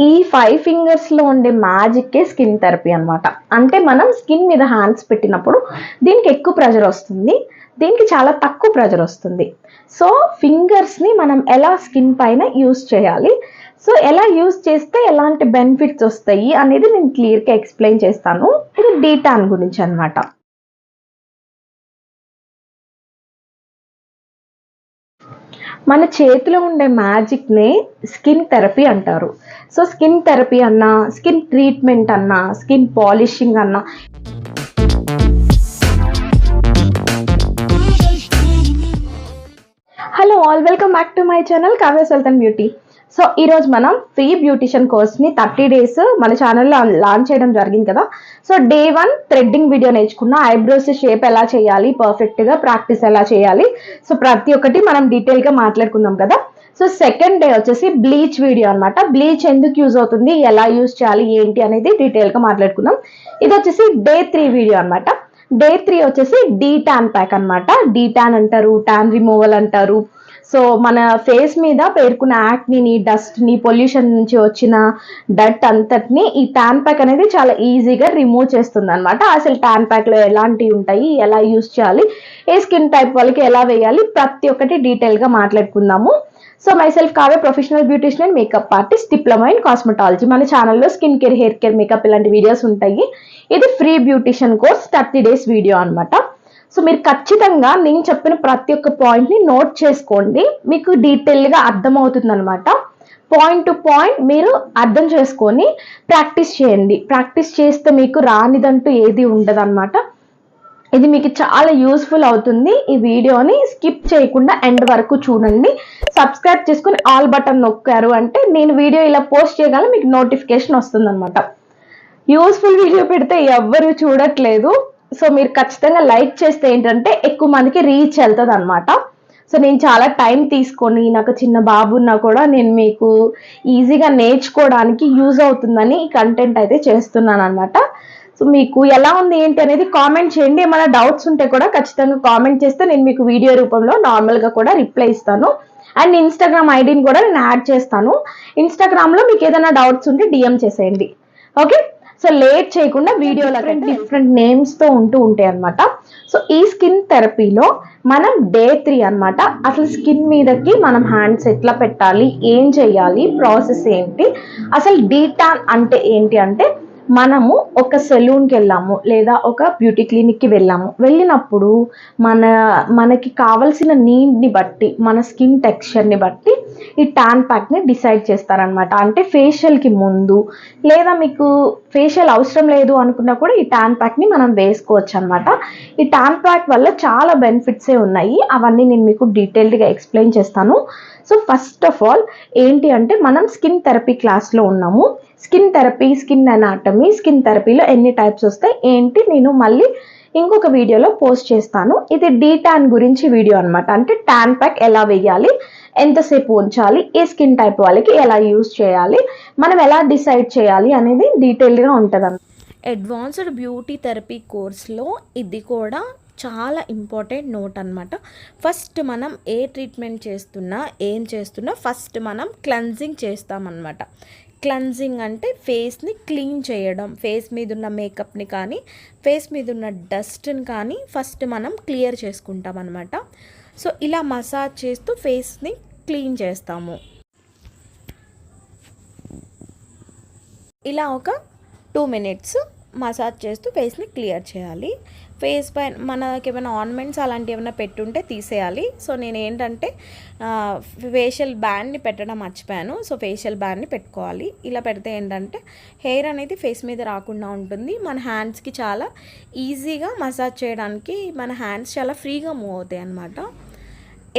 ఈ 5 ఫింగర్స్లో ఉండే మ్యాజిక్కే skin therapy అనమాట. అంటే మనం స్కిన్ మీద హ్యాండ్స్ పెట్టినప్పుడు దీనికి ఎక్కువ ప్రెషర్ వస్తుంది, దీనికి చాలా తక్కువ ప్రెషర్ వస్తుంది. సో ఫింగర్స్ని మనం ఎలా స్కిన్ పైన యూస్ చేయాలి, సో ఎలా యూస్ చేస్తే ఎలాంటి బెనిఫిట్స్ వస్తాయి అనేది నేను క్లియర్గా ఎక్స్ప్లెయిన్ చేస్తాను. ఇది డీటాన్ గురించి అనమాట. మన చేతిలో ఉండే మ్యాజిక్నే స్కిన్ థెరపీ అంటారు. సో స్కిన్ థెరపీ అన్నా, స్కిన్ ట్రీట్మెంట్ అన్నా, స్కిన్ పాలిషింగ్ అన్నా, hello all, welcome back to my channel Kavya Sultan beauty. So ఈరోజు మనం ఫ్రీ బ్యూటిషియన్ కోర్స్ని 30 days మన ఛానల్లో లాంచ్ చేయడం జరిగింది కదా. సో డే 1 థ్రెడ్డింగ్ వీడియో నేర్చుకున్న, ఐబ్రోస్ షేప్ ఎలా చేయాలి, పర్ఫెక్ట్గా ప్రాక్టీస్ ఎలా చేయాలి, సో ప్రతి ఒక్కటి మనం డీటెయిల్గా మాట్లాడుకుందాం కదా. సో సెకండ్ డే వచ్చేసి బ్లీచ్ వీడియో అనమాట. బ్లీచ్ ఎందుకు యూజ్ అవుతుంది, ఎలా యూజ్ చేయాలి, ఏంటి అనేది డీటెయిల్గా మాట్లాడుకుందాం. ఇది వచ్చేసి డే 3 వీడియో అనమాట. డే 3 వచ్చేసి డీ ట్యాన్ ప్యాక్ అనమాట. డీ ట్యాన్ అంటారు, ట్యాన్ రిమూవల్ అంటారు. సో మన ఫేస్ మీద పేరుకున్న యాక్నీని, డస్ట్ని, పొల్యూషన్ నుంచి వచ్చిన డట్ అంతటిని ఈ ట్యాన్ ప్యాక్ అనేది చాలా ఈజీగా రిమూవ్ చేస్తుంది అనమాట. అసలు ట్యాన్ ప్యాక్లో ఎలాంటివి ఉంటాయి, ఎలా యూజ్ చేయాలి, ఏ స్కిన్ టైప్ వాళ్ళకి ఎలా వేయాలి, ప్రతి ఒక్కటి డీటెయిల్గా మాట్లాడుకుందాము. So my self Kavya, professional beautician and makeup artist, diploma in cosmetology. మన ఛానల్లో skin care, hair care, makeup ఇలాంటి వీడియోస్ ఉంటాయి. ఇది free beautician course 30 days video అనమాట. సో మీరు ఖచ్చితంగా నేను చెప్పిన ప్రతి ఒక్క పాయింట్ని నోట్ చేసుకోండి, మీకు డీటెయిల్గా అర్థమవుతుంది అనమాట. పాయింట్ టు పాయింట్ మీరు అర్థం చేసుకొని ప్రాక్టీస్ చేయండి. ప్రాక్టీస్ చేస్తే మీకు రానిదంటూ ఏది ఉండదు అనమాట. ఇది మీకు చాలా యూస్ఫుల్ అవుతుంది. ఈ వీడియోని స్కిప్ చేయకుండా ఎండ్ వరకు చూడండి. సబ్స్క్రైబ్ చేసుకుని ఆల్ బటన్ నొక్కారు అంటే నేను వీడియో ఇలా పోస్ట్ చేయగల మీకు నోటిఫికేషన్ వస్తుంది అనమాట. యూస్ఫుల్ వీడియో పెడితే ఎవ్వరు చూడట్లేదు. సో మీరు ఖచ్చితంగా లైక్ చేస్తే ఏంటంటే ఎక్కువ మందికి రీచ్ వెళ్తుంది అనమాట. సో నేను చాలా టైం తీసుకొని, నాకు చిన్న బాబు ఉన్నా కూడా నేను మీకు ఈజీగా నేర్చుకోవడానికి యూజ్ అవుతుందని ఈ కంటెంట్ అయితే చేస్తున్నాను అనమాట. సో మీకు ఎలా ఉంది ఏంటి అనేది కామెంట్ చేయండి. ఏమైనా డౌట్స్ ఉంటే కూడా ఖచ్చితంగా కామెంట్ చేస్తే నేను మీకు వీడియో రూపంలో నార్మల్గా కూడా రిప్లై ఇస్తాను. అండ్ ఇన్స్టాగ్రామ్ ఐడిని కూడా నేను యాడ్ చేస్తాను. ఇన్స్టాగ్రామ్లో మీకు ఏదైనా డౌట్స్ ఉంటే డిఎం చేసేయండి. ఓకే, సో లేట్ చేయకుండా వీడియోలో డిఫరెంట్ నేమ్స్తో ఉంటాయి అనమాట. సో ఈ స్కిన్ థెరపీలో మనం డే 3 అనమాట. అసలు స్కిన్ మీదకి మనం హ్యాండ్స్ ఎట్లా పెట్టాలి, ఏం చేయాలి, ప్రాసెస్ ఏంటి, అసలు డీటాన్ అంటే ఏంటి అంటే మనము ఒక సెలూన్కి వెళ్ళాము లేదా ఒక బ్యూటీ క్లినిక్కి వెళ్ళినప్పుడు మనకి కావాల్సిన నీడ్ని బట్టి, మన స్కిన్ టెక్స్చర్ని బట్టి ఈ ట్యాన్ ప్యాక్ని డిసైడ్ చేస్తారనమాట. అంటే ఫేషియల్కి ముందు లేదా మీకు ఫేషియల్ అవసరం లేదు అనుకున్నా కూడా ఈ ట్యాన్ ప్యాక్ని మనం వేసుకోవచ్చు అనమాట. ఈ ట్యాన్ ప్యాక్ వల్ల చాలా బెనిఫిట్సే ఉన్నాయి, అవన్నీ నేను మీకు డీటెయిల్డ్గా ఎక్స్ప్లెయిన్ చేస్తాను. సో ఫస్ట్ ఆఫ్ ఆల్ ఏంటి అంటే మనం స్కిన్ థెరపీ క్లాస్లో ఉన్నాము. Skin therapy, skin anatomy, skin థెరపీలో ఎన్ని టైప్స్ వస్తాయి ఏంటి నేను మళ్ళీ ఇంకొక వీడియోలో పోస్ట్ చేస్తాను. ఇది డీటాన్ గురించి వీడియో అనమాట. అంటే ట్యాన్ ప్యాక్ ఎలా వేయాలి, ఎంతసేపు ఉంచాలి, ఏ స్కిన్ టైప్ వాళ్ళకి ఎలా యూజ్ చేయాలి, మనం ఎలా డిసైడ్ చేయాలి అనేది డీటెయిల్గా ఉంటుంది. అడ్వాన్స్డ్ బ్యూటీ థెరపీ కోర్స్లో ఇది కూడా చాలా ఇంపార్టెంట్ నోట్ అనమాట. ఫస్ట్ మనం ఏ ట్రీట్మెంట్ చేస్తున్నా, ఏం చేస్తున్నా ఫస్ట్ మనం క్లెన్జింగ్ చేస్తామన్నమాట. క్లెన్జింగ్ అంటే ఫేస్ని క్లీన్ చేయడం, ఫేస్ మీద ఉన్న మేకప్ని కానీ ఫేస్ మీద ఉన్న డస్ట్ని కానీ ఫస్ట్ మనం క్లియర్ చేసుకుంటాం అనమాట. సో ఇలా మసాజ్ చేస్తూ ఫేస్ని క్లీన్ చేస్తాము. ఇలా ఒక 2 minutes మసాజ్ చేస్తూ ఫేస్ని క్లియర్ చేయాలి. ఫేస్ పైన మనకి ఏమైనా ఆర్నమెంట్స్ అలాంటివి ఏమైనా పెట్టుంటే తీసేయాలి. సో నేను ఏంటంటే ఫేషియల్ బ్యాండ్ని పెట్టడం మర్చిపోయాను. సో ఫేషియల్ బ్యాండ్ని పెట్టుకోవాలి. ఇలా పెడితే ఏంటంటే హెయిర్ అనేది ఫేస్ మీద రాకుండా ఉంటుంది. మన హ్యాండ్స్కి చాలా ఈజీగా మసాజ్ చేయడానికి మన హ్యాండ్స్ చాలా ఫ్రీగా మూవ్ అవుతాయి అన్నమాట.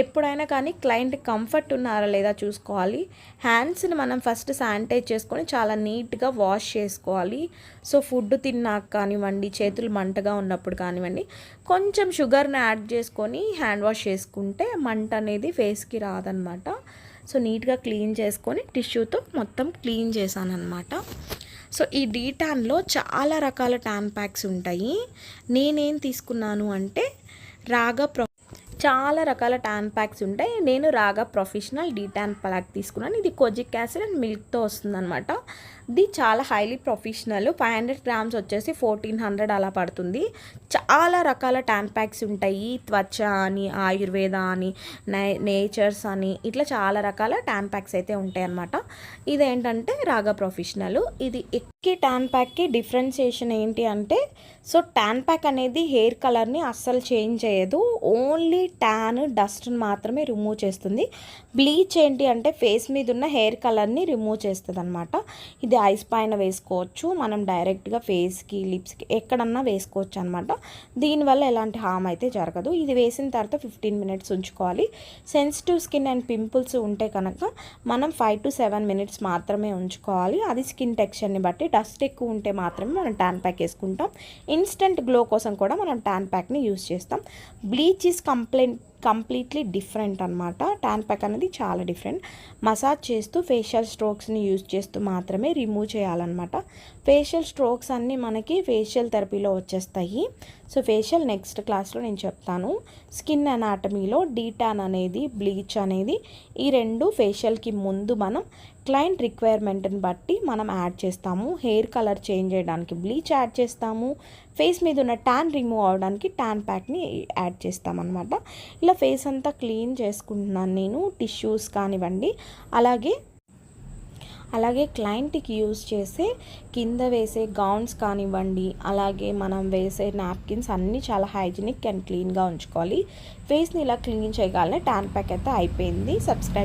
ఎప్పుడైనా కానీ క్లయింట్ కంఫర్ట్ ఉన్నారా లేదా చూసుకోవాలి. హ్యాండ్స్ని మనం ఫస్ట్ శానిటైజ్ చేసుకొని చాలా నీట్గా వాష్ చేసుకోవాలి. సో ఫుడ్ తిన్నాక కానివ్వండి, చేతులు మంటగా ఉన్నప్పుడు కానివ్వండి, కొంచెం షుగర్ని యాడ్ చేసుకొని హ్యాండ్ వాష్ చేసుకుంటే మంట అనేది ఫేస్కి రాదనమాట. సో నీట్గా క్లీన్ చేసుకొని టిష్యూతో మొత్తం క్లీన్ చేశాను అనమాట. సో ఈ డీటాన్లో చాలా రకాల ట్యాన్ ప్యాక్స్ ఉంటాయి. నేనేం తీసుకున్నాను అంటే రాగా చాలా రకాల ట్యాన్ ప్యాక్స్ ఉంటాయి. నేను రాగా ప్రొఫెషనల్ డీ ట్యాన్ ప్యాక్ తీసుకున్నాను. ఇది కొజిక్ యాసిడ్ అండ్ మిల్క్తో వస్తుందన్నమాట. ఇది చాలా హైలీ ప్రొఫెషనల్. 500 గ్రామ్స్ వచ్చేసి 1400 అలా పడుతుంది. చాలా రకాల ట్యాన్ ప్యాక్స్ ఉంటాయి. త్వచ అని, ఆయుర్వేద అని, నేచర్స్ అని, ఇట్లా చాలా రకాల ట్యాన్ ప్యాక్స్ అయితే ఉంటాయి అన్నమాట. ఇదేంటంటే రాగా ప్రొఫెషనల్. ఇది ఎక్కి ట్యాన్ ప్యాక్కి డిఫరెన్సియేషన్ ఏంటి అంటే, సో ట్యాన్ ప్యాక్ అనేది హెయిర్ కలర్ని అస్సలు చేంజ్ చేయదు. ఓన్లీ ట్యాన్ డస్ట్ని మాత్రమే రిమూవ్ చేస్తుంది. బ్లీచ్ ఏంటి అంటే ఫేస్ మీద ఉన్న హెయిర్ కలర్ని రిమూవ్ చేస్తుంది అనమాట. ఇది ఐస్ పైన వేసుకోవచ్చు, మనం డైరెక్ట్గా ఫేస్కి, లిప్స్కి ఎక్కడన్నా వేసుకోవచ్చు అనమాట. దీనివల్ల ఎలాంటి హామ్ అయితే జరగదు. ఇది వేసిన తర్వాత 15 మినిట్స్ ఉంచుకోవాలి. సెన్సిటివ్ స్కిన్ అండ్ పింపుల్స్ ఉంటే కనుక మనం 5 to 7 మినిట్స్ మాత్రమే ఉంచుకోవాలి. అది స్కిన్ టెక్స్చర్ని బట్టి. డస్ట్ ఎక్కువ ఉంటే మాత్రమే మనం ట్యాన్ ప్యాక్ వేసుకుంటాం. ఇన్స్టెంట్ గ్లో కోసం కూడా మనం ట్యాన్ ప్యాక్ని యూస్ చేస్తాం. బ్లీచ్ ఈజ్ కంప్లీట్లీ డిఫరెంట్ అనమాట. ట్యాన్ ప్యాక్ అనేది చాలా డిఫరెంట్. మసాజ్ చేస్తూ ఫేషియల్ స్ట్రోక్స్ని యూజ్ చేస్తూ మాత్రమే రిమూవ్ చేయాలన్నమాట. ఫేషియల్ స్ట్రోక్స్ అన్నీ మనకి ఫేషియల్ థెరపీలో వచ్చేస్తాయి. సో ఫేషియల్ నెక్స్ట్ క్లాస్లో నేను చెప్తాను. స్కిన్ అనాటమీలో డీ ట్యాన్ అనేది, బ్లీచ్ అనేది, ఈ రెండు ఫేషియల్కి ముందు మనం క్లయింట్ రిక్వైర్మెంట్ని బట్టి మనం యాడ్ చేస్తాము. హెయిర్ కలర్ చేంజ్ చేయడానికి బ్లీచ్ యాడ్ చేస్తాము. ఫేస్ మీద ఉన్న ట్యాన్ రిమూవ్ అవడానికి ట్యాన్ ప్యాక్ని యాడ్ చేస్తామన్నమాట. ఇలా ఫేస్ అంతా క్లీన్ చేసుకుంటున్నాను నేను. టిష్యూస్ కానివ్వండి, అలాగే క్లయింట్కి యూజ్ చేసే కింద వేసే గౌన్స్ కానివ్వండి, అలాగే మనం వేసే నాప్కిన్స్ అన్నీ చాలా హైజీనిక్ అండ్ క్లీన్గా ఉంచుకోవాలి. ఫేస్ని ఇలా క్లీన్ చేయగానే ట్యాన్ ప్యాక్ అయితే అయిపోయింది. సబ్స్క్రైబ్